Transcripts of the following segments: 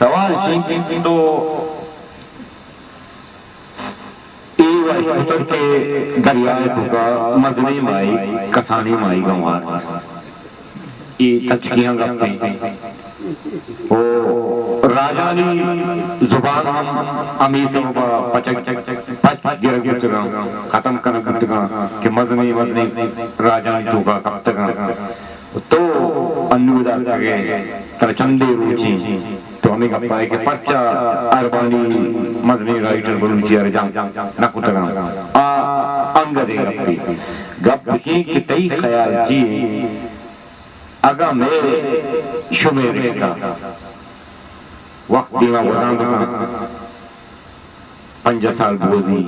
سوال چی تو اتر کے دریائے کا مزنی مائی کسانی مائی گوار یہ تچکیاں گپتے راجانی زبان امیسوں کا پچ گیر گتگا ختم کرنا گتگا کہ مزنی راجانی چوکا کب تگا تو انودا کہے ترچندے روچی تو ہمیں گپ پائے کہ پرچا اربانی مزنی رائٹر بلوچی ارجان نکتگا انگدے گپی گپ کی کہ تئی خیال چیئے اگا میرے شمیرے کا وقت دیما وزان دکا 5 سال بوزی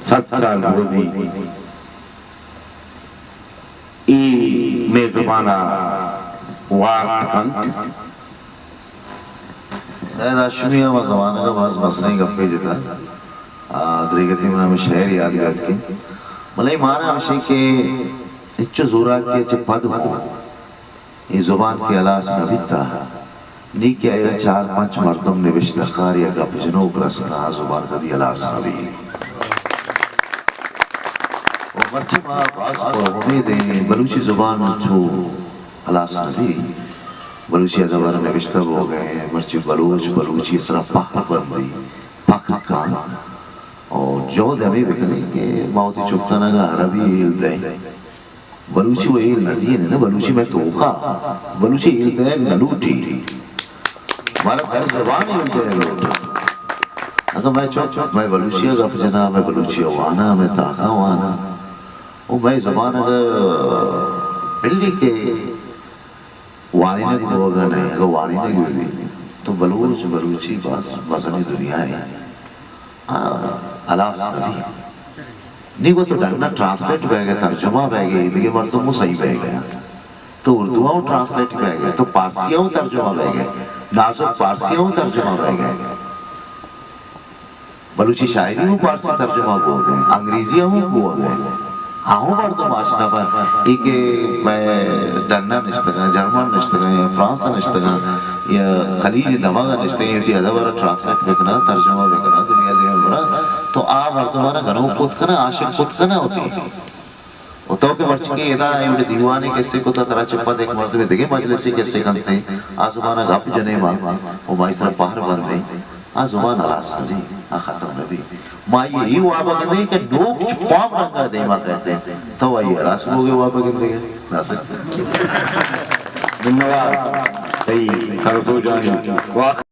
7 سال بوزی ای میں زبانہ وارت کن سید ہاشمی و زمانہ کا بعض مسئلہ گپے دیتا دریگتی میں ہمیں شہر یاد یاد کی ملائی مانا ہمشی کہ اچھو زورا کی اچھے پد ہو یہ زبان کی علاس نبیتا نیکی آئیرہ 4-5 مردم نوشت خاری اگا جنوب رسنا زبان کا دی علاس نبی مرچہ ماں باز پر امیدیں بلوچی زبان چھو علاس نبی بلوچی ادبار نوشتہ ہو گئے مرچی بلوچی اس طرح پاک بندی پاک کان اور جو دمی بکنے کہ موتی چکتنا گا عربی ایل دیں بلوچی وہ ایل ندی ہے نا بلوچی میں توقع بلوچی ایل دیں نلوٹی ہمارا پہر زبان ایل دیں لوٹا اگر میں چوک میں بلوچی گپ جنا میں بلوچی وانا میں تاقا وانا وہ میں زبان اگر بلی کے وانی نے بھی ہوگا نہیں اگر وانی نے بھی تو بلوچی بازنی دنیا ہے علاس نبی نہیں وہ تو ڈنگنا ٹرانسلیٹ بہ گیا ترجمہ بہ گیا دیگے مردوں کو صحیح بہ گیا تو اردوہاں ٹرانسلیٹ بہ گیا تو پارسیاں ترجمہ بہ گیا نازک پارسیاں ترجمہ بہ گیا بلوچی شاعری ہوں پارسی ترجمہ کو گئے انگریزیاں ہوں کو گئے ہاں مردوں معاشرہ پر ایک میں ڈننا نشتگاں جرمن نشتگاں یا فرانس نشتگاں یا خلیج دماغ نشتگاں یا ادبارہ ٹرانسلیٹ بکنا ترجمہ بکنا دنیا دے برا تو مردمانہ گنو خود کنا عاشق خود کنا ہوتی تو کہ مرچکی ادا ایوڑے دیوانے کسے کو تا ترہ چپا دیکھ مردمے دیکھے مجلسی کسے کنتے آزمانہ گپ جنے ماں وہ مائی سر پہر بندے زبان علاس نبی ختم نبی مائی ہی وابا کہتے ہیں کہ نوک چپام رنگا دیما کہتے ہیں تو آئی علاس لوگے وابا کہتے ہیں ناصر دنواز تی سرسو جانی